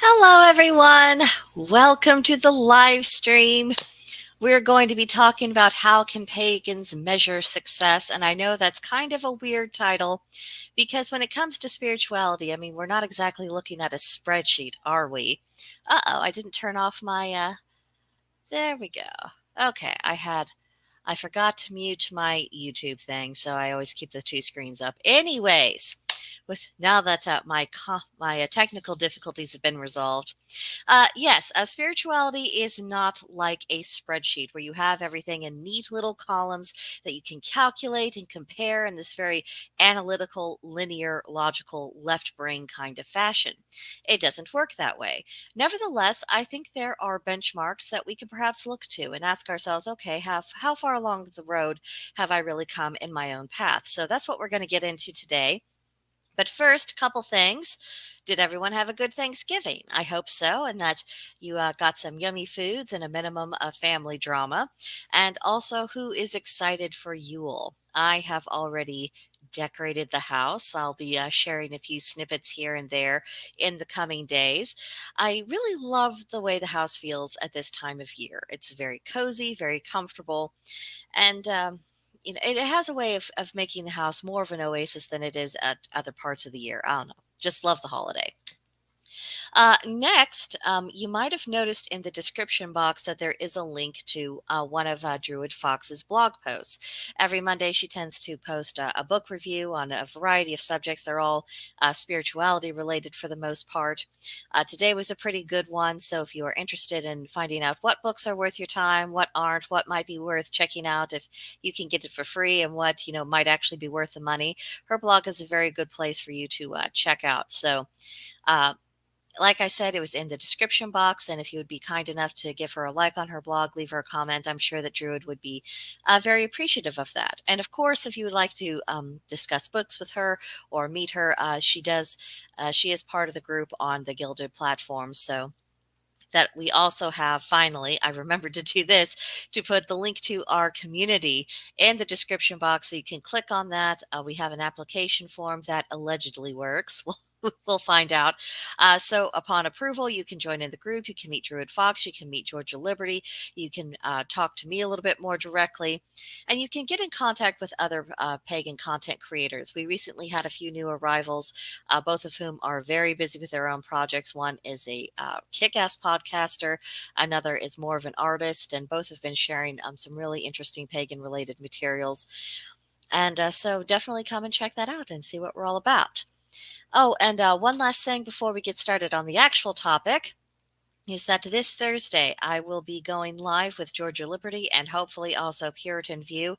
Hello, everyone. Welcome to the live stream. We're going to be talking about how can pagans measure success. And I know that's kind of a weird title because when it comes to spirituality, I mean, we're not exactly looking at a spreadsheet, are we? Uh-oh, I didn't turn off my, there we go. Okay, I forgot to mute my YouTube thing, so I always keep the two screens up. Anyways, with now that my technical difficulties have been resolved, yes, spirituality is not like a spreadsheet where you have everything in neat little columns that you can calculate and compare in this very analytical, linear, logical, left brain kind of fashion. It doesn't work that way. Nevertheless, I think there are benchmarks that we can perhaps look to and ask ourselves, okay, how far along the road have I really come in my own path? So that's what we're going to get into today. But first, a couple things. Did everyone have a good Thanksgiving? I hope so, and that you got some yummy foods and a minimum of family drama. And also, who is excited for Yule? I have already decorated the house. I'll be sharing a few snippets here and there in the coming days. I really love the way the house feels at this time of year. It's very cozy, very comfortable, and it has a way of making the house more of an oasis than it is at other parts of the year. I don't know. Just love the holiday. Next, you might have noticed in the description box that there is a link to one of Druid Fox's blog posts. Every Monday, she tends to post a book review on a variety of subjects. They're all spirituality related for the most part. Today was a pretty good one. So if you are interested in finding out what books are worth your time, what aren't, what might be worth checking out, if you can get it for free, and what might actually be worth the money, her blog is a very good place for you to check out. So. Uh, like I said, it was in the description box. And if you would be kind enough to give her a like on her blog, leave her a comment, I'm sure that Druid would be very appreciative of that. And of course, if you would like to discuss books with her or meet her, she is part of the group on the Gilded platform. So that we also have, finally, I remembered to do this, to put the link to our community in the description box, so you can click on that. We have an application form that allegedly works. We'll find out. So upon approval, you can join in the group. You can meet Druid Foxx. You can meet Georgia Liberty. You can talk to me a little bit more directly. And you can get in contact with other pagan content creators. We recently had a few new arrivals, both of whom are very busy with their own projects. One is a kick-ass podcaster. Another is more of an artist. And both have been sharing some really interesting pagan-related materials. And so definitely come and check that out and see what we're all about. Oh, and one last thing before we get started on the actual topic is that this Thursday I will be going live with Georgia Liberty and hopefully also Puritan View.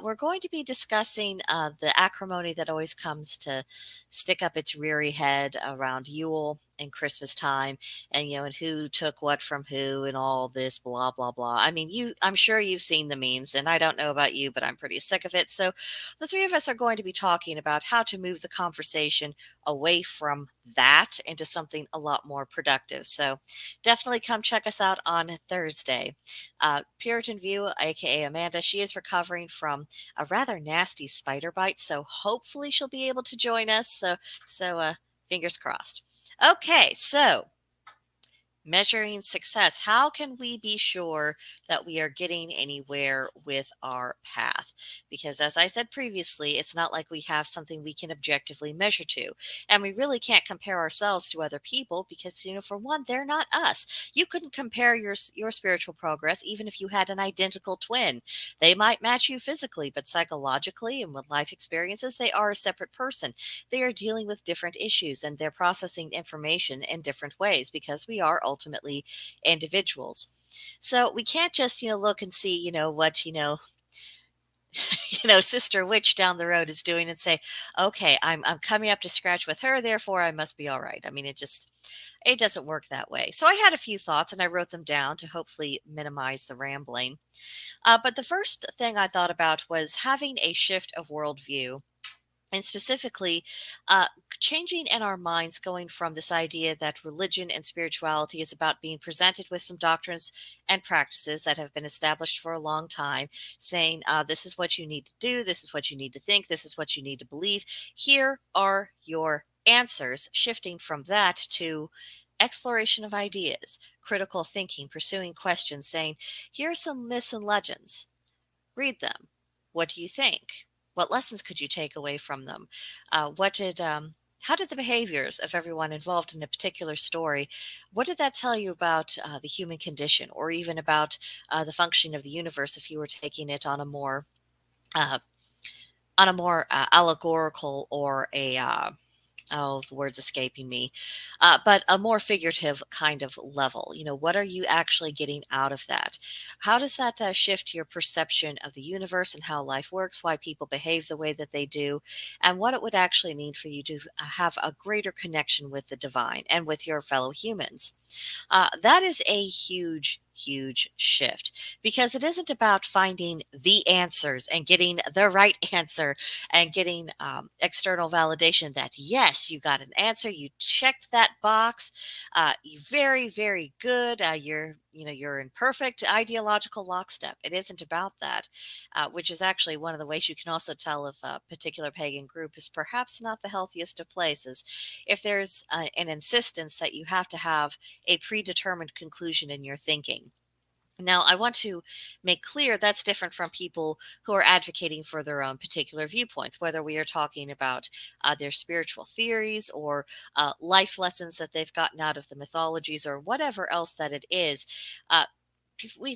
We're going to be discussing the acrimony that always comes to stick up its reary head around Yule and Christmas time, and who took what from who and all this blah blah blah. I mean, I'm sure you've seen the memes, and I don't know about you, but I'm pretty sick of it. So the three of us are going to be talking about how to move the conversation away from that into something a lot more productive. So definitely come check us out on Thursday. Puritan View, aka Amanda, she is recovering from a rather nasty spider bite, so hopefully she'll be able to join us. So fingers crossed. Okay, so measuring success. How can we be sure that we are getting anywhere with our path? Because as I said previously, it's not like we have something we can objectively measure to. And we really can't compare ourselves to other people because, for one, they're not us. You couldn't compare your spiritual progress even if you had an identical twin. They might match you physically, but psychologically and with life experiences, they are a separate person. They are dealing with different issues and they're processing information in different ways because we are ultimately individuals. So we can't just, look and see, what, Sister Witch down the road is doing and say, okay, I'm coming up to scratch with her, therefore I must be all right. I mean, it doesn't work that way. So I had a few thoughts and I wrote them down to hopefully minimize the rambling. But the first thing I thought about was having a shift of worldview, and specifically changing in our minds, going from this idea that religion and spirituality is about being presented with some doctrines and practices that have been established for a long time, saying this is what you need to do, this is what you need to think, this is what you need to believe, here are your answers, shifting from that to exploration of ideas, critical thinking, pursuing questions, saying, here are some myths and legends. Read them. What do you think? What lessons could you take away from them? How did the behaviors of everyone involved in a particular story, what did that tell you about the human condition, or even about the functioning of the universe if you were taking it uh, on a more allegorical or a oh, the word's escaping me, but a more figurative kind of level. What are you actually getting out of that? How does that shift your perception of the universe and how life works, why people behave the way that they do, and what it would actually mean for you to have a greater connection with the divine and with your fellow humans? That is a huge, huge shift, because it isn't about finding the answers and getting the right answer and getting external validation that, yes, you got an answer, you checked that box, you very, very good, you're in perfect ideological lockstep. It isn't about that, which is actually one of the ways you can also tell if a particular pagan group is perhaps not the healthiest of places. If there's an insistence that you have to have a predetermined conclusion in your thinking. Now, I want to make clear that's different from people who are advocating for their own particular viewpoints, whether we are talking about their spiritual theories or life lessons that they've gotten out of the mythologies or whatever else that it is. Uh,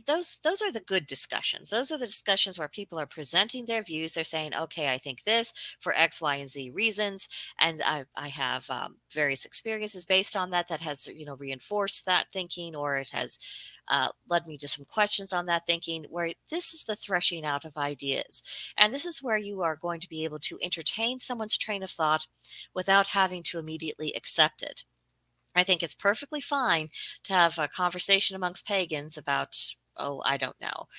those are the good discussions. Those are the discussions where people are presenting their views. They're saying, okay, I think this for X, Y, and Z reasons, and I have various experiences based on that has reinforced that thinking, or it has led me to some questions on that thinking. Where this is the threshing out of ideas, and this is where you are going to be able to entertain someone's train of thought without having to immediately accept it. I think it's perfectly fine to have a conversation amongst pagans about, oh, I don't know,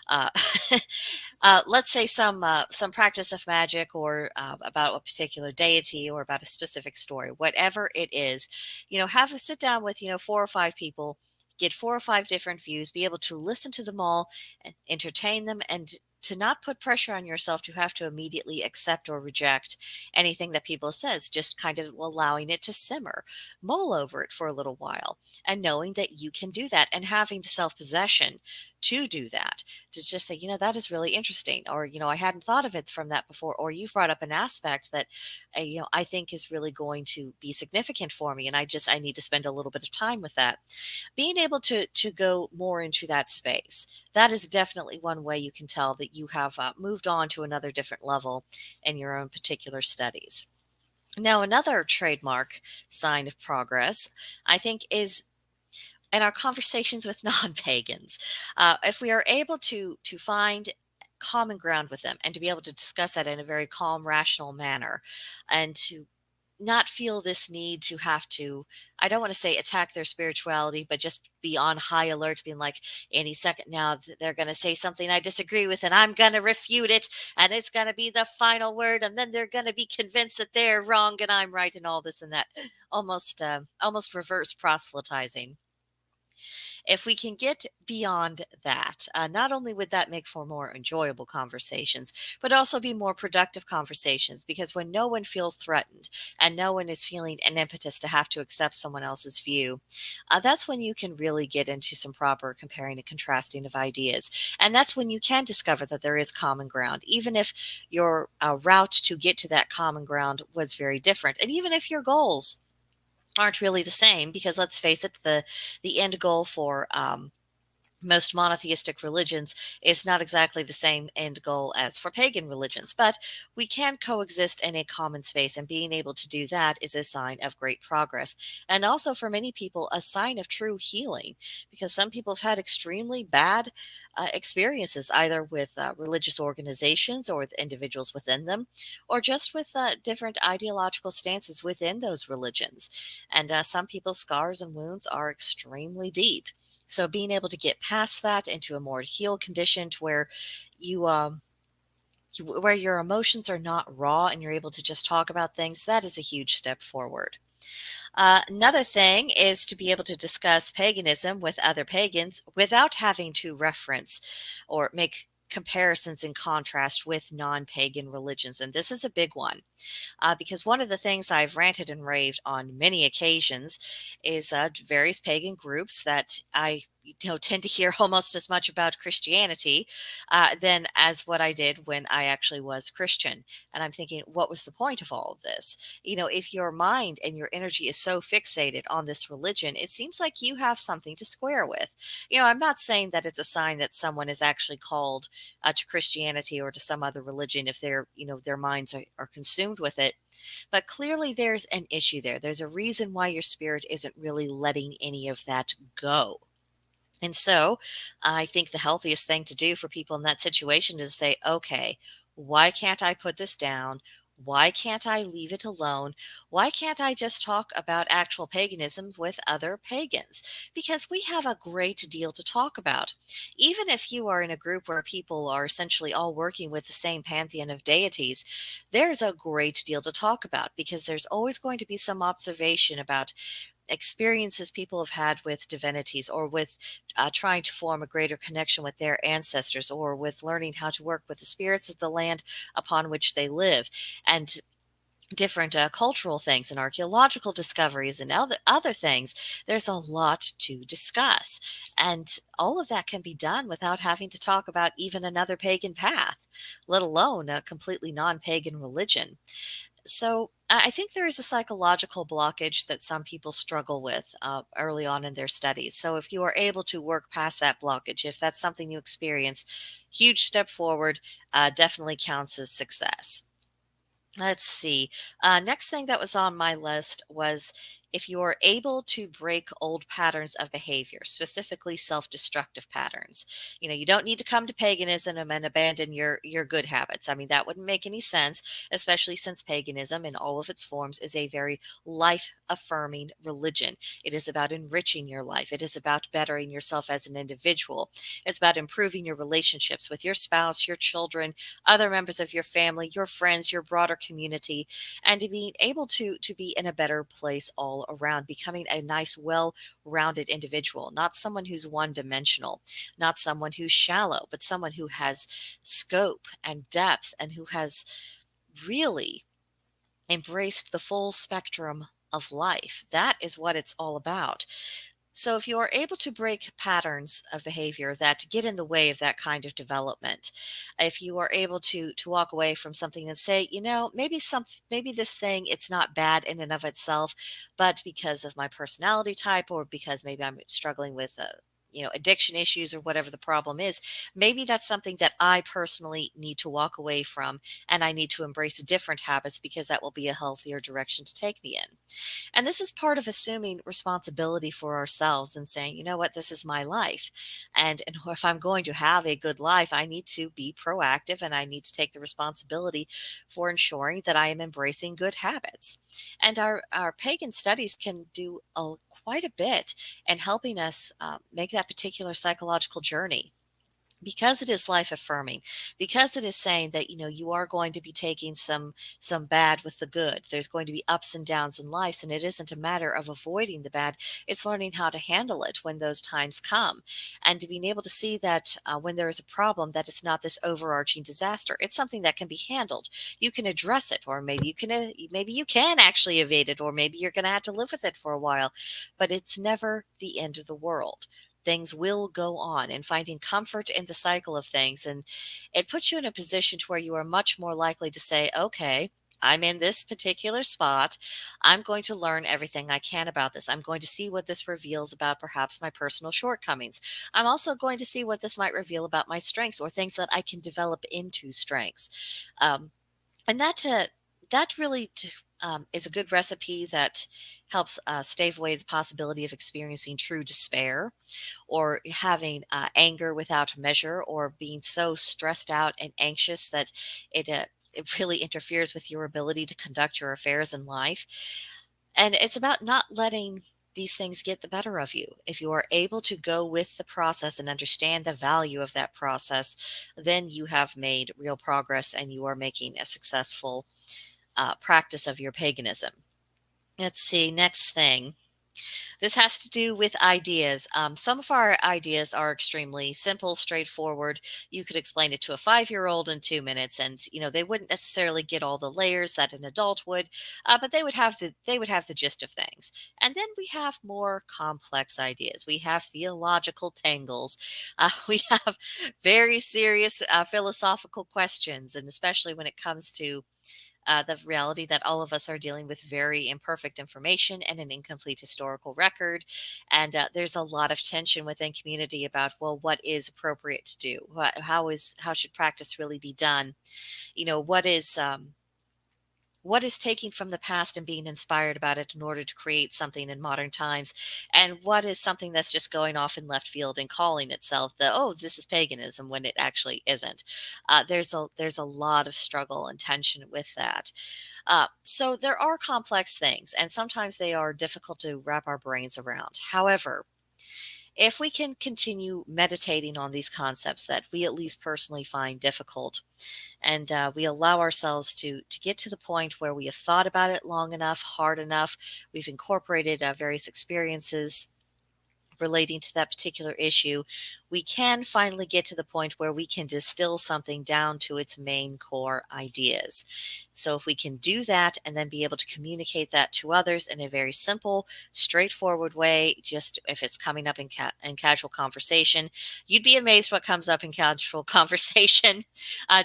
uh, let's say some practice of magic, or about a particular deity, or about a specific story, whatever it is. Have a sit down with 4 or 5 people, get 4 or 5 different views, be able to listen to them all, and entertain them, and to not put pressure on yourself to have to immediately accept or reject anything that people says, just kind of allowing it to simmer, mull over it for a little while, and knowing that you can do that, and having the self-possession to do that, to just say, that is really interesting, or, I hadn't thought of it from that before, or you've brought up an aspect that, I think is really going to be significant for me. And I need to spend a little bit of time with that. Being able to go more into that space, that is definitely one way you can tell that you have moved on to another different level in your own particular studies. Now, another trademark sign of progress, I think, is in our conversations with non-pagans. If we are able to find common ground with them, and to be able to discuss that in a very calm, rational manner, and to not feel this need to have to, I don't want to say attack their spirituality, but just be on high alert, being like, any second now they're going to say something I disagree with, and I'm going to refute it, and it's going to be the final word, and then they're going to be convinced that they're wrong and I'm right, and all this and that. Almost reverse proselytizing. If we can get beyond that, not only would that make for more enjoyable conversations, but also be more productive conversations, because when no one feels threatened and no one is feeling an impetus to have to accept someone else's view, that's when you can really get into some proper comparing and contrasting of ideas. And that's when you can discover that there is common ground, even if your route to get to that common ground was very different. And even if your goals aren't really the same, because let's face it, the end goal for most monotheistic religions is not exactly the same end goal as for pagan religions, but we can coexist in a common space, and being able to do that is a sign of great progress, and also for many people a sign of true healing, because some people have had extremely bad experiences, either with religious organizations, or with individuals within them, or just with different ideological stances within those religions, and some people's scars and wounds are extremely deep. So being able to get past that into a more healed condition, to where where your emotions are not raw and you're able to just talk about things, that is a huge step forward. Another thing is to be able to discuss paganism with other pagans without having to reference or make comparisons and contrast with non-pagan religions. And this is a big one, because one of the things I've ranted and raved on many occasions is various pagan groups that I tend to hear almost as much about Christianity than as what I did when I actually was Christian. And I'm thinking, what was the point of all of this? If your mind and your energy is so fixated on this religion, it seems like you have something to square with. I'm not saying that it's a sign that someone is actually called to Christianity or to some other religion if their minds are consumed with it. But clearly there's an issue there. There's a reason why your spirit isn't really letting any of that go. And so I think the healthiest thing to do for people in that situation is to say, okay, why can't I put this down? Why can't I leave it alone? Why can't I just talk about actual paganism with other pagans? Because we have a great deal to talk about. Even if you are in a group where people are essentially all working with the same pantheon of deities, there's a great deal to talk about because there's always going to be some observation about experiences people have had with divinities or with trying to form a greater connection with their ancestors or with learning how to work with the spirits of the land upon which they live, and different cultural things and archaeological discoveries and other things. There's a lot to discuss. And all of that can be done without having to talk about even another pagan path, let alone a completely non pagan religion. So I think there is a psychological blockage that some people struggle with early on in their studies. So if you are able to work past that blockage, if that's something you experience, huge step forward, definitely counts as success. Let's see. Next thing that was on my list was if you are able to break old patterns of behavior, specifically self-destructive patterns. You don't need to come to paganism and abandon your good habits. I mean, that wouldn't make any sense, especially since paganism in all of its forms is a very life-affirming religion. It is about enriching your life. It is about bettering yourself as an individual. It's about improving your relationships with your spouse, your children, other members of your family, your friends, your broader community, and to being able to be in a better place all around, becoming a nice, well-rounded individual, not someone who's one-dimensional, not someone who's shallow, but someone who has scope and depth and who has really embraced the full spectrum of life. That is what it's all about. So, if you are able to break patterns of behavior that get in the way of that kind of development, if you are able to walk away from something and say, maybe this thing it's not bad in and of itself, but because of my personality type, or because maybe I'm struggling with addiction issues or whatever the problem is, maybe that's something that I personally need to walk away from, and I need to embrace different habits because that will be a healthier direction to take me in. And this is part of assuming responsibility for ourselves and saying, you know what, this is my life. And if I'm going to have a good life, I need to be proactive and I need to take the responsibility for ensuring that I am embracing good habits. And our pagan studies can do quite a bit in helping us make that particular psychological journey, because it is life affirming, because it is saying that you are going to be taking some bad with the good. There's going to be ups and downs in life, and it isn't a matter of avoiding the bad. It's learning how to handle it when those times come, and to being able to see that when there is a problem, that it's not this overarching disaster. It's something that can be handled. You can address it, or maybe you can actually evade it, or maybe you're going to have to live with it for a while, but it's never the end of the world. Things will go on, and finding comfort in the cycle of things. And it puts you in a position to where you are much more likely to say, okay, I'm in this particular spot. I'm going to learn everything I can about this. I'm going to see what this reveals about perhaps my personal shortcomings. I'm also going to see what this might reveal about my strengths or things that I can develop into strengths. And that really is a good recipe that helps stave away the possibility of experiencing true despair, or having anger without measure, or being so stressed out and anxious that it really interferes with your ability to conduct your affairs in life. And it's about not letting these things get the better of you. If you are able to go with the process and understand the value of that process, then you have made real progress and you are making a successful practice of your paganism. Let's see, next thing. This has to do with ideas. Some of our ideas are extremely simple, straightforward. You could explain it to a 5-year-old in 2 minutes, and they wouldn't necessarily get all the layers that an adult would, but they would have the gist of things. And then we have more complex ideas. We have theological tangles. We have very serious philosophical questions, and especially when it comes to the reality that all of us are dealing with very imperfect information and an incomplete historical record. And there's a lot of tension within community about, well, what is appropriate to do? How should practice really be done? What is taking from the past and being inspired about it in order to create something in modern times, and what is something that's just going off in left field and calling itself this is paganism when it actually isn't. There's a lot of struggle and tension with that. So there are complex things, and sometimes they are difficult to wrap our brains around. However, if we can continue meditating on these concepts that we at least personally find difficult, and we allow ourselves to get to the point where we have thought about it long enough, hard enough, we've incorporated various experiences relating to that particular issue, we can finally get to the point where we can distill something down to its main core ideas. So, if we can do that and then be able to communicate that to others in a very simple, straightforward way, just if it's coming up in casual conversation, you'd be amazed what comes up in casual conversation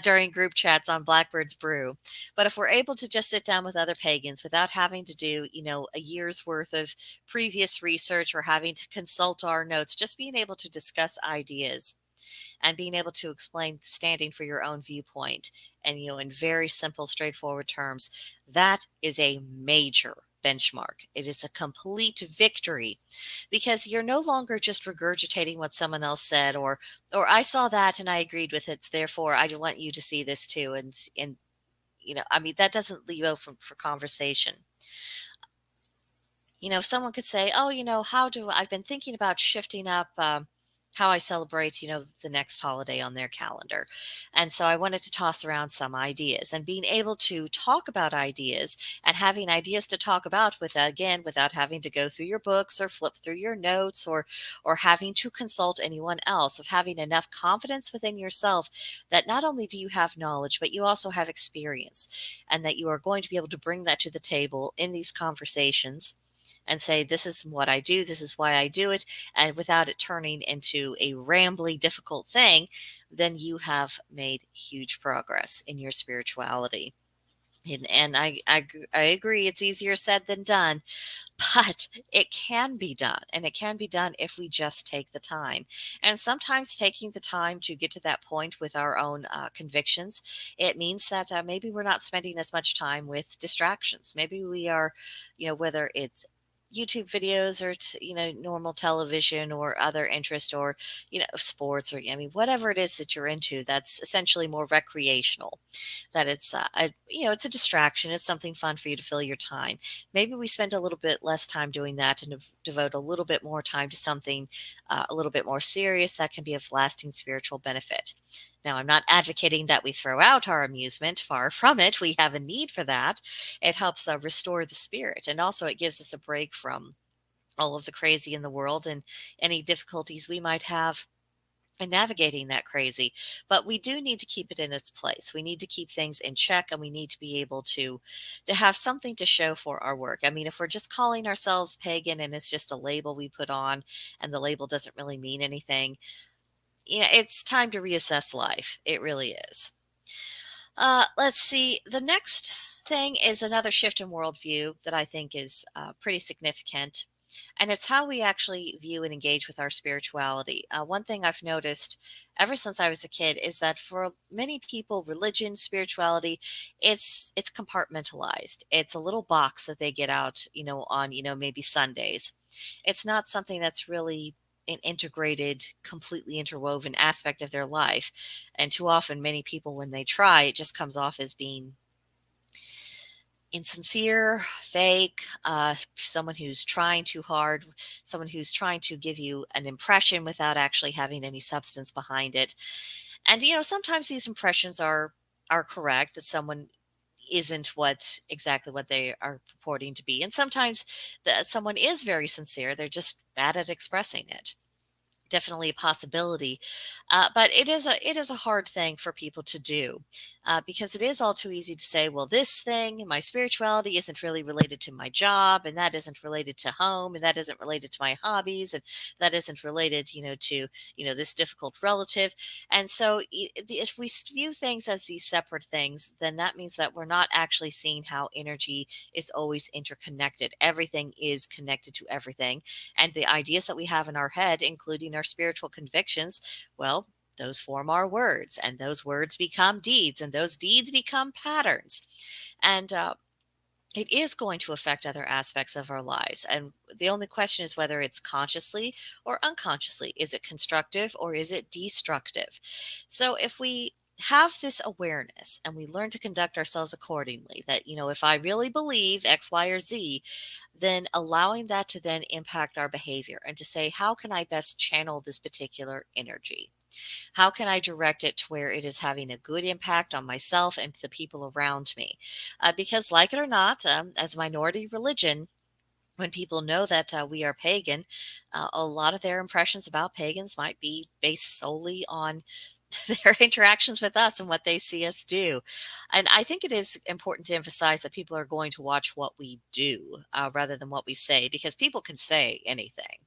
during group chats on Blackbird's Brew. But if we're able to just sit down with other pagans without having to do, a year's worth of previous research or having to consult our notes, just being able to discuss ideas and being able to explain standing for your own viewpoint and, in very simple, straightforward terms, that is a major benchmark. It is a complete victory because you're no longer just regurgitating what someone else said, or I saw that and I agreed with it, therefore I want you to see this too. And I mean, that doesn't leave open for conversation. Someone could say, "Oh, I've been thinking about shifting up how I celebrate, the next holiday on their calendar." And so I wanted to toss around some ideas, and being able to talk about ideas and having ideas to talk about again, without having to go through your books or flip through your notes or having to consult anyone else, of having enough confidence within yourself that not only do you have knowledge, but you also have experience, and that you are going to be able to bring that to the table in these conversations and say, this is what I do, this is why I do it, and without it turning into a rambly, difficult thing, then you have made huge progress in your spirituality. And I agree, it's easier said than done, but it can be done. And it can be done if we just take the time. And sometimes taking the time to get to that point with our own convictions, it means that maybe we're not spending as much time with distractions. Maybe we are, whether it's YouTube videos or normal television or other interest, or sports, or I mean whatever it is that you're into that's essentially more recreational, that it's a distraction, it's something fun for you to fill your time. Maybe we spend a little bit less time doing that and devote a little bit more time to something a little bit more serious that can be of lasting spiritual benefit. Now, I'm not advocating that we throw out our amusement. Far from it. We have a need for that. It helps restore the spirit, and also it gives us a break from all of the crazy in the world and any difficulties we might have and navigating that crazy. But we do need to keep it in its place. We need to keep things in check, and we need to be able to have something to show for our work. I mean, if we're just calling ourselves pagan and it's just a label we put on and the label doesn't really mean anything, it's time to reassess life. It really is. Let's see. The next thing is another shift in worldview that I think is pretty significant. And it's how we actually view and engage with our spirituality. One thing I've noticed ever since I was a kid is that for many people, religion, spirituality, it's compartmentalized. It's a little box that they get out, on maybe Sundays. It's not something that's really an integrated, completely interwoven aspect of their life. And too often, many people, when they try, it just comes off as being insincere, fake, someone who's trying too hard, someone who's trying to give you an impression without actually having any substance behind it. And sometimes these impressions are correct, that someone isn't what exactly what they are purporting to be. And sometimes someone is very sincere, they're just bad at expressing it. Definitely a possibility, but it is a hard thing for people to do, because it is all too easy to say, well, this thing, my spirituality, isn't really related to my job, and that isn't related to home, and that isn't related to my hobbies, and that isn't related, to this difficult relative. And so, if we view things as these separate things, then that means that we're not actually seeing how energy is always interconnected. Everything is connected to everything, and the ideas that we have in our head, including our spiritual convictions, well, those form our words, and those words become deeds, and those deeds become patterns. And it is going to affect other aspects of our lives. And the only question is whether it's consciously or unconsciously. Is it constructive or is it destructive? So if we have this awareness and we learn to conduct ourselves accordingly, that, if I really believe X, Y, or Z, then allowing that to then impact our behavior and to say, how can I best channel this particular energy? How can I direct it to where it is having a good impact on myself and the people around me? Because, like it or not, as a minority religion, when people know that we are pagan, a lot of their impressions about pagans might be based solely on their interactions with us and what they see us do. And I think it is important to emphasize that people are going to watch what we do, rather than what we say, because people can say anything.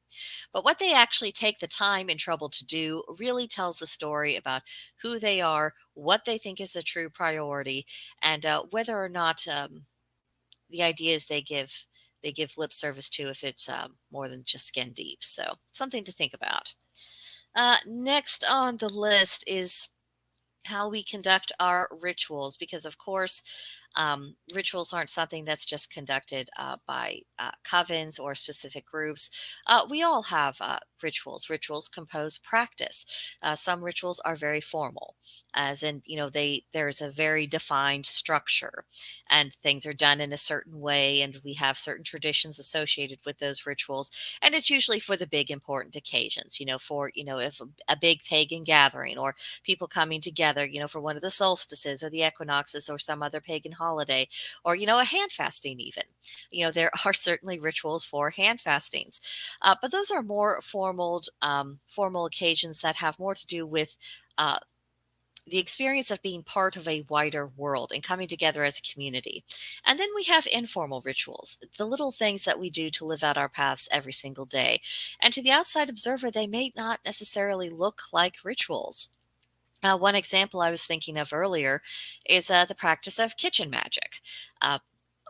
But what they actually take the time and trouble to do really tells the story about who they are, what they think is a true priority, and whether or not the ideas they give lip service to, if it's more than just skin deep. So something to think about. Next on the list is how we conduct our rituals, because of course, rituals aren't something that's just conducted by covens or specific groups. We all have rituals compose practice. Some rituals are very formal, as in, there's a very defined structure, and things are done in a certain way, and we have certain traditions associated with those rituals. And it's usually for the big important occasions, for if a big pagan gathering, or people coming together, for one of the solstices or the equinoxes or some other pagan holiday, or, a hand fasting even. There are certainly rituals for hand fastings, but those are more formal occasions that have more to do with uh, the experience of being part of a wider world and coming together as a community. And then we have informal rituals, the little things that we do to live out our paths every single day. And to the outside observer, they may not necessarily look like rituals. One example I was thinking of earlier is the practice of kitchen magic. Uh,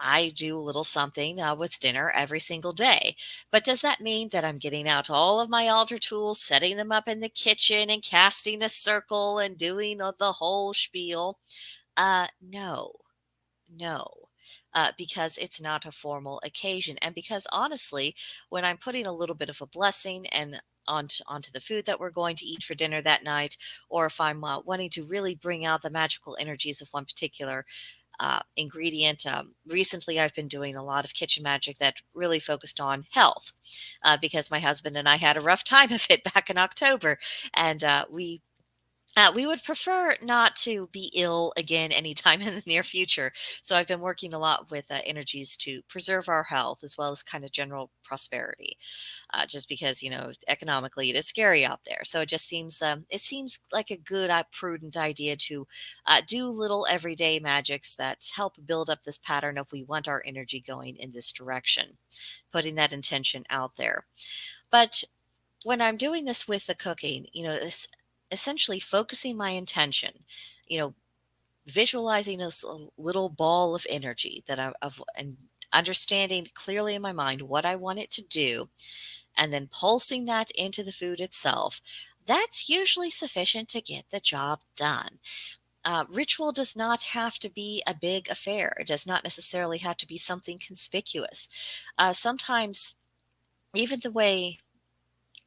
I do a little something with dinner every single day. But does that mean that I'm getting out all of my altar tools, setting them up in the kitchen, and casting a circle and doing the whole spiel? No, no. Because it's not a formal occasion. And because honestly, when I'm putting a little bit of a blessing and onto the food that we're going to eat for dinner that night, or if I'm wanting to really bring out the magical energies of one particular ingredient. Recently, I've been doing a lot of kitchen magic that really focused on health, because my husband and I had a rough time of it back in October, and we would prefer not to be ill again anytime in the near future. So I've been working a lot with energies to preserve our health as well as kind of general prosperity, just because economically it is scary out there. So it seems like a good, prudent idea to do little everyday magics that help build up this pattern of we want our energy going in this direction, putting that intention out there. But when I'm doing this with the cooking, this essentially focusing my intention, you know, visualizing this little ball of energy that and understanding clearly in my mind what I want it to do, and then pulsing that into the food itself. That's usually sufficient to get the job done. Ritual does not have to be a big affair. It does not necessarily have to be something conspicuous. Sometimes, even the way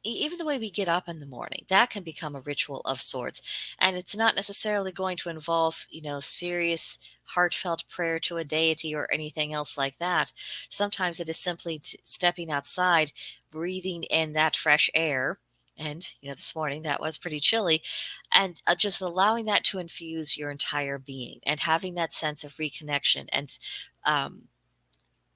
even the way we get up in the morning, that can become a ritual of sorts. And it's not necessarily going to involve, serious, heartfelt prayer to a deity or anything else like that. Sometimes it is simply stepping outside, breathing in that fresh air, And, this morning that was pretty chilly. And just allowing that to infuse your entire being and having that sense of reconnection and um,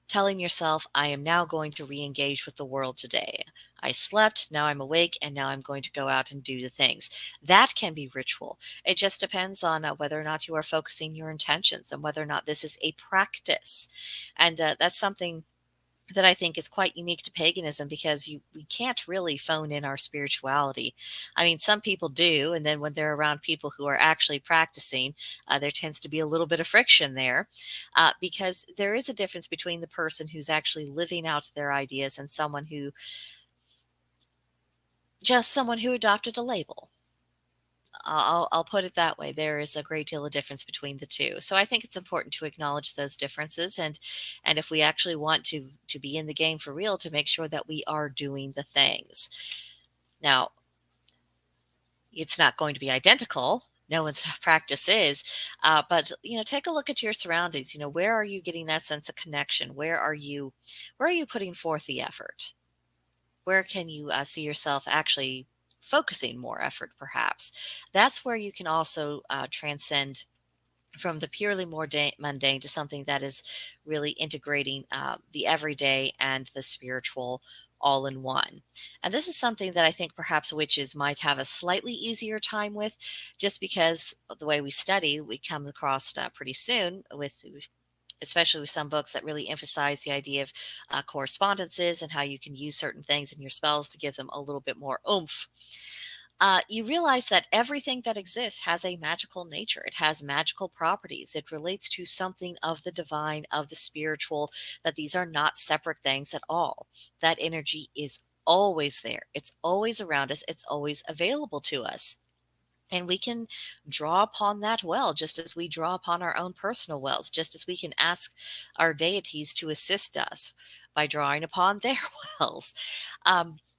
telling yourself, I am now going to re engage with the world today. I slept, now I'm awake, and now I'm going to go out and do the things. That can be ritual. It just depends on whether or not you are focusing your intentions and whether or not this is a practice. And that's something that I think is quite unique to paganism because we can't really phone in our spirituality. I mean, some people do, and then when they're around people who are actually practicing, there tends to be a little bit of friction there, because there is a difference between the person who's actually living out their ideas and someone who adopted a label. I'll put it that way. There is a great deal of difference between the two. So I think it's important to acknowledge those differences and if we actually want to be in the game for real, to make sure that we are doing the things. Now, it's not going to be identical. No one's practice is, but take a look at your surroundings. Where are you getting that sense of connection? Where are you putting forth the effort? Where can you see yourself actually focusing more effort, perhaps? That's where you can also transcend from the purely more mundane to something that is really integrating the everyday and the spiritual all in one. And this is something that I think perhaps witches might have a slightly easier time with, just because of the way we study, we come across pretty soon with especially with some books that really emphasize the idea of correspondences and how you can use certain things in your spells to give them a little bit more oomph. You realize that everything that exists has a magical nature. It has magical properties. It relates to something of the divine, of the spiritual, that these are not separate things at all. That energy is always there. It's always around us. It's always available to us. And we can draw upon that well, just as we draw upon our own personal wells, just as we can ask our deities to assist us by drawing upon their wells.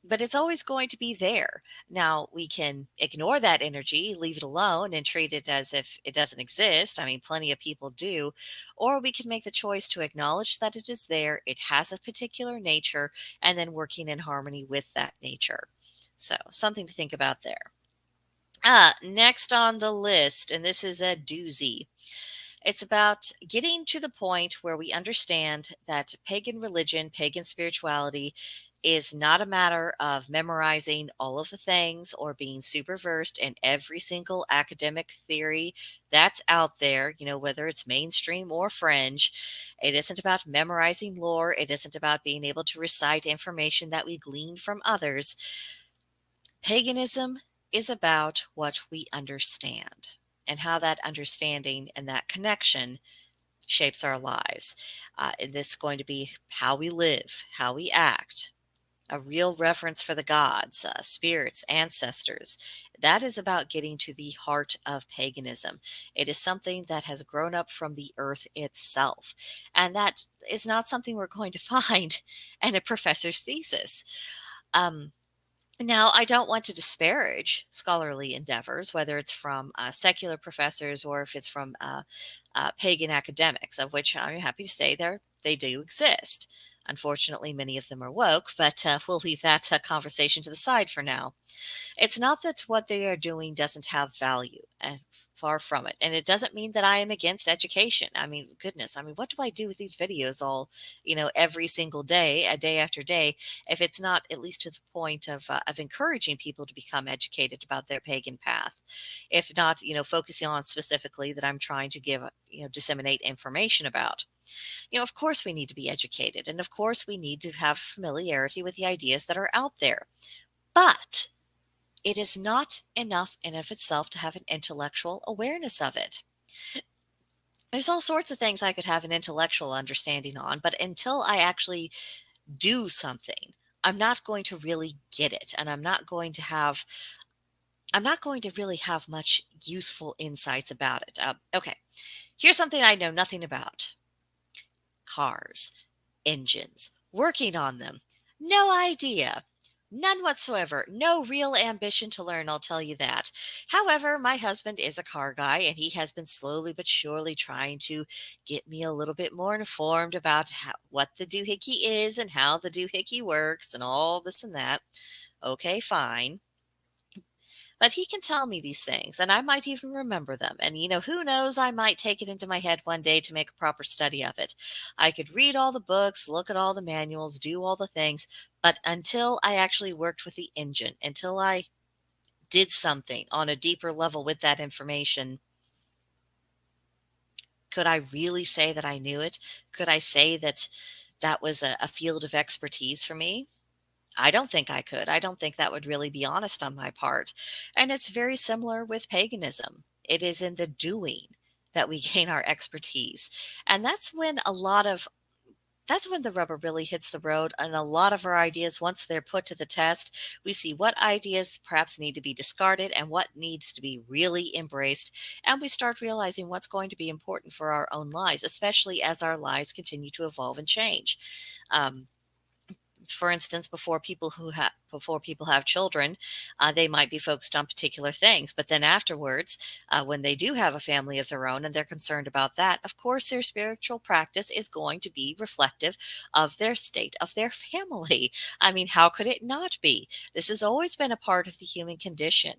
But it's always going to be there. Now, we can ignore that energy, leave it alone, and treat it as if it doesn't exist. I mean, plenty of people do. Or we can make the choice to acknowledge that it is there, it has a particular nature, and then working in harmony with that nature. So, something to think about there. Next on the list, and this is a doozy. It's about getting to the point where we understand that pagan religion, pagan spirituality is not a matter of memorizing all of the things or being super versed in every single academic theory that's out there, whether it's mainstream or fringe. It isn't about memorizing lore. It isn't about being able to recite information that we glean from others. Paganism is about what we understand and how that understanding and that connection shapes our lives. And this is going to be how we live, how we act, a real reverence for the gods, spirits, ancestors. That is about getting to the heart of paganism. It is something that has grown up from the earth itself. And that is not something we're going to find in a professor's thesis. Um, Now, I don't want to disparage scholarly endeavors, whether it's from secular professors or if it's from pagan academics, of which I'm happy to say they do exist. Unfortunately, many of them are woke, but we'll leave that conversation to the side for now. It's not that what they are doing doesn't have value, far from it. And it doesn't mean that I am against education. I mean, goodness, I mean, what do I do with these videos all, every single day, a day after day, if it's not at least to the point of encouraging people to become educated about their pagan path? If not, focusing on specifically that I'm trying to give, disseminate information about. Of course we need to be educated, and of course we need to have familiarity with the ideas that are out there. But it is not enough in of itself to have an intellectual awareness of it. There's all sorts of things I could have an intellectual understanding on, but until I actually do something, I'm not going to really get it, and I'm not going to really have much useful insights about it. Okay, here's something I know nothing about: cars, engines, working on them. No idea. None whatsoever. No real ambition to learn, I'll tell you that. However, my husband is a car guy, and he has been slowly but surely trying to get me a little bit more informed about what the doohickey is and how the doohickey works and all this and that. Okay, fine. But he can tell me these things, and I might even remember them. And, who knows, I might take it into my head one day to make a proper study of it. I could read all the books, look at all the manuals, do all the things, but until I actually worked with the engine, until I did something on a deeper level with that information, could I really say that I knew it? Could I say that that was a field of expertise for me? I don't think I could. I don't think that would really be honest on my part. And it's very similar with paganism. It is in the doing that we gain our expertise. And that's when the rubber really hits the road. And a lot of our ideas, once they're put to the test, we see what ideas perhaps need to be discarded and what needs to be really embraced. And we start realizing what's going to be important for our own lives, especially as our lives continue to evolve and change. Um, for instance, before people have children, they might be focused on particular things, but then afterwards, when they do have a family of their own and they're concerned about that, of course, their spiritual practice is going to be reflective of their state of their family. I mean, how could it not be? This has always been a part of the human condition.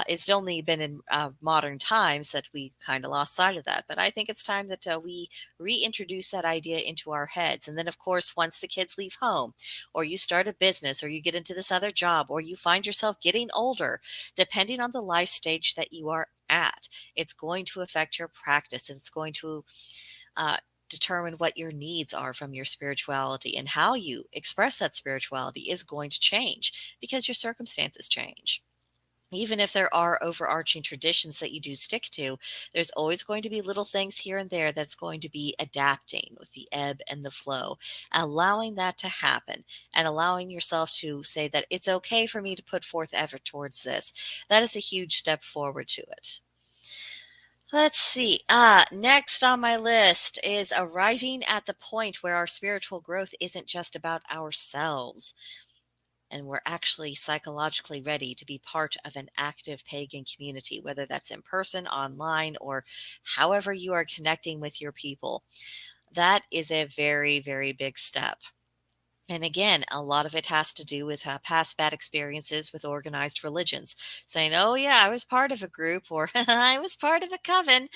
It's only been in modern times that we kind of lost sight of that. But I think it's time that we reintroduce that idea into our heads. And then, of course, once the kids leave home, or you start a business, or you get into this other job, or you find yourself getting older, depending on the life stage that you are at, it's going to affect your practice. And it's going to uh, determine what your needs are from your spirituality, and how you express that spirituality is going to change because your circumstances change. Even if there are overarching traditions that you do stick to, there's always going to be little things here and there that's going to be adapting with the ebb and the flow, allowing that to happen and allowing yourself to say that it's okay for me to put forth effort towards this. That is a huge step forward to it. Let's see. Next on my list is arriving at the point where our spiritual growth isn't just about ourselves, and we're actually psychologically ready to be part of an active pagan community, whether that's in person, online, or however you are connecting with your people. That is a very, very big step. And again, a lot of it has to do with past bad experiences with organized religions, saying, oh, yeah, I was part of a group, or I was part of a coven,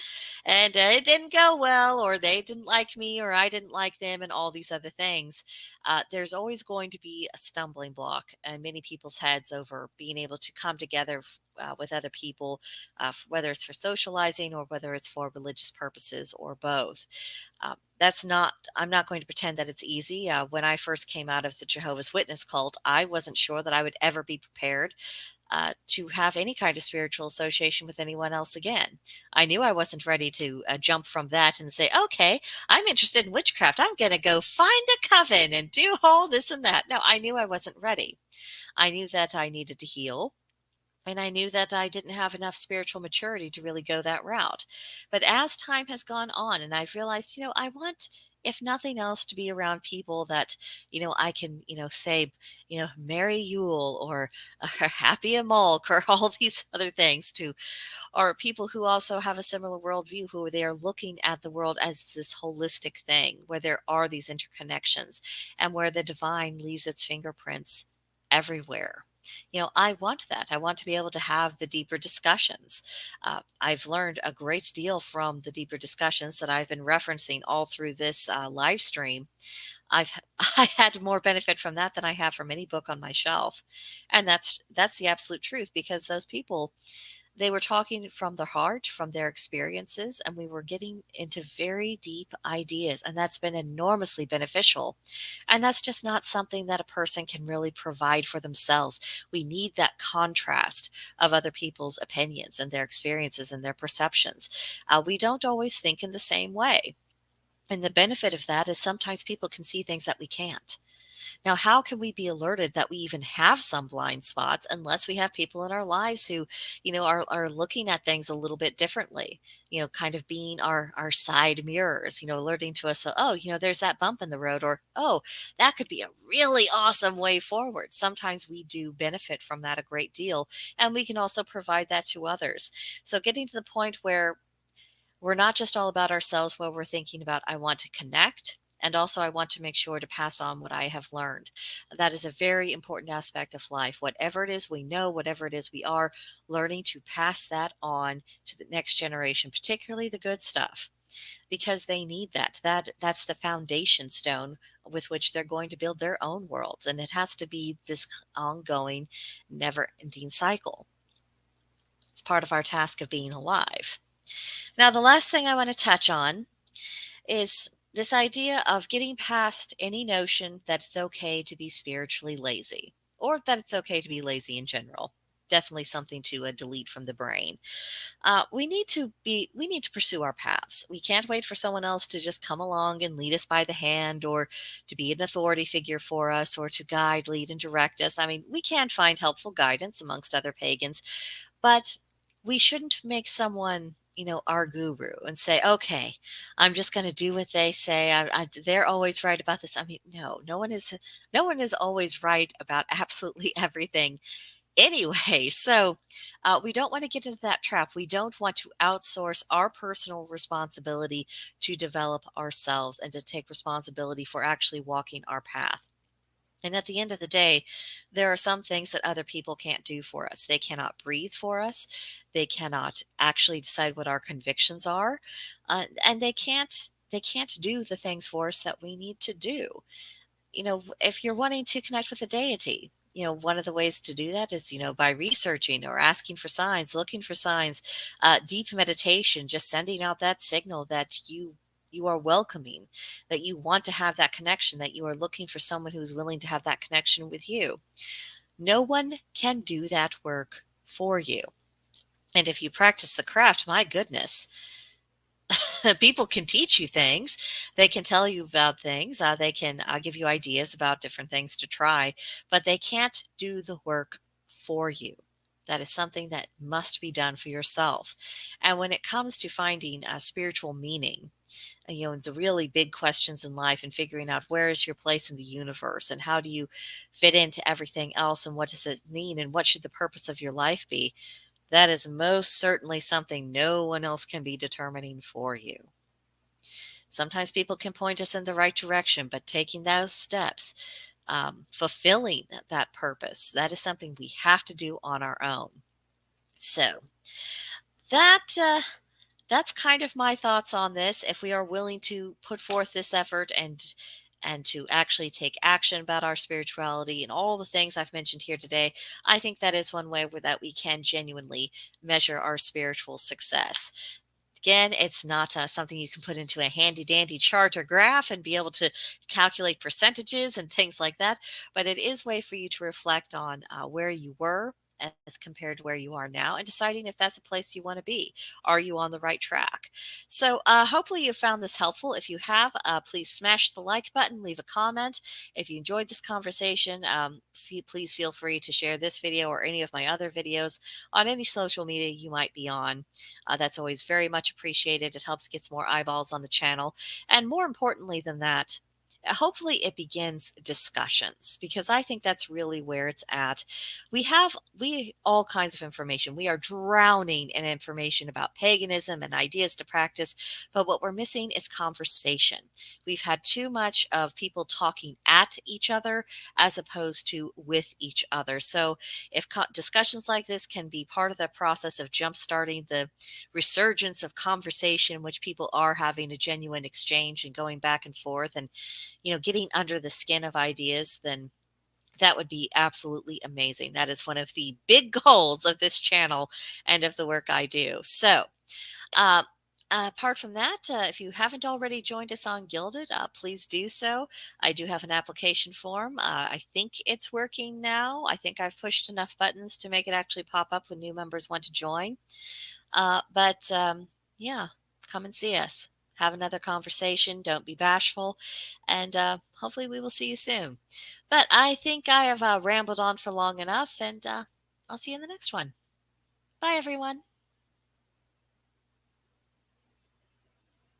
and it didn't go well, or they didn't like me, or I didn't like them, and all these other things. There's always going to be a stumbling block in many people's heads over being able to come together with other people, whether it's for socializing or whether it's for religious purposes or both. That's not, I'm not going to pretend that it's easy. When I first came out of the Jehovah's Witness cult, I wasn't sure that I would ever be prepared to have any kind of spiritual association with anyone else again. I knew I wasn't ready to jump from that and say, okay, I'm interested in witchcraft. I'm going to go find a coven and do all this and that. No, I knew I wasn't ready. I knew that I needed to heal. And I knew that I didn't have enough spiritual maturity to really go that route. But as time has gone on, and I've realized, I want, if nothing else, to be around people that, I can, say, Merry Yule, or Happy Amulk, or all these other things to, or people who also have a similar worldview, who they are looking at the world as this holistic thing where there are these interconnections and where the divine leaves its fingerprints everywhere. I want that. I want to be able to have the deeper discussions. I've learned a great deal from the deeper discussions that I've been referencing all through this live stream. I've I had more benefit from that than I have from any book on my shelf, and that's the absolute truth, because those people, they were talking from the heart, from their experiences, and we were getting into very deep ideas, and that's been enormously beneficial. And that's just not something that a person can really provide for themselves. We need that contrast of other people's opinions and their experiences and their perceptions. We don't always think in the same way. And the benefit of that is sometimes people can see things that we can't. Now, how can we be alerted that we even have some blind spots unless we have people in our lives who, are looking at things a little bit differently, kind of being our side mirrors, alerting to us, oh, there's that bump in the road, or, oh, that could be a really awesome way forward. Sometimes we do benefit from that a great deal, and we can also provide that to others. So getting to the point where we're not just all about ourselves, where we're thinking about, I want to connect. And also, I want to make sure to pass on what I have learned. That is a very important aspect of life. Whatever it is we know, whatever it is we are, learning to pass that on to the next generation, particularly the good stuff, because they need that. That's the foundation stone with which they're going to build their own worlds, and it has to be this ongoing, never-ending cycle. It's part of our task of being alive. Now, the last thing I want to touch on is this idea of getting past any notion that it's okay to be spiritually lazy or that it's okay to be lazy in general. Definitely something to delete from the brain. We need to pursue our paths. We can't wait for someone else to just come along and lead us by the hand, or to be an authority figure for us, or to guide, lead, and direct us. I mean, we can find helpful guidance amongst other pagans, but we shouldn't make someone, our guru and say, okay, I'm just going to do what they say. They're always right about this. I mean, no, no one is always right about absolutely everything anyway. So we don't want to get into that trap. We don't want to outsource our personal responsibility to develop ourselves and to take responsibility for actually walking our path. And at the end of the day, there are some things that other people can't do for us. They cannot breathe for us. They cannot actually decide what our convictions are, and they can't do the things for us that we need to do. If you're wanting to connect with a deity, one of the ways to do that is, by researching or asking for signs, looking for signs, deep meditation, just sending out that signal that you are welcoming, that you want to have that connection, that you are looking for someone who's willing to have that connection with you. No one can do that work for you. And if you practice the craft, my goodness, people can teach you things. They can tell you about things. They can give you ideas about different things to try, but they can't do the work for you. That is something that must be done for yourself. And when it comes to finding a spiritual meaning, the really big questions in life, and figuring out where is your place in the universe and how do you fit into everything else, and what does it mean, and what should the purpose of your life be, that is most certainly something no one else can be determining for you. Sometimes people can point us in the right direction, but taking those steps, fulfilling that purpose, that is something we have to do on our own. So that that's kind of my thoughts on this. If we are willing to put forth this effort and to actually take action about our spirituality and all the things I've mentioned here today, I think that is one way that we can genuinely measure our spiritual success. Again, it's not something you can put into a handy dandy chart or graph and be able to calculate percentages and things like that, but it is a way for you to reflect on where you were as compared to where you are now, and deciding if that's a place you want to be. Are you on the right track? So hopefully you found this helpful. If you have, please smash the like button, leave a comment. If you enjoyed this conversation, please feel free to share this video or any of my other videos on any social media you might be on. That's always very much appreciated. It helps get some more eyeballs on the channel. And more importantly than that, hopefully it begins discussions, because I think that's really where it's at. We all kinds of information. We are drowning in information about paganism and ideas to practice, but what we're missing is conversation. We've had too much of people talking at each other as opposed to with each other. So if discussions like this can be part of the process of jumpstarting the resurgence of conversation, in which people are having a genuine exchange and going back and forth, and getting under the skin of ideas, then that would be absolutely amazing. That is one of the big goals of this channel and of the work I do. So, uh, apart from that, if you haven't already joined us on Gilded, please do so. I do have an application form. I think it's working now. I think I've pushed enough buttons to make it actually pop up when new members want to join. But yeah, come and see us. Have another conversation. Don't be bashful. And hopefully we will see you soon. But I think I have rambled on for long enough, and I'll see you in the next one. Bye, everyone.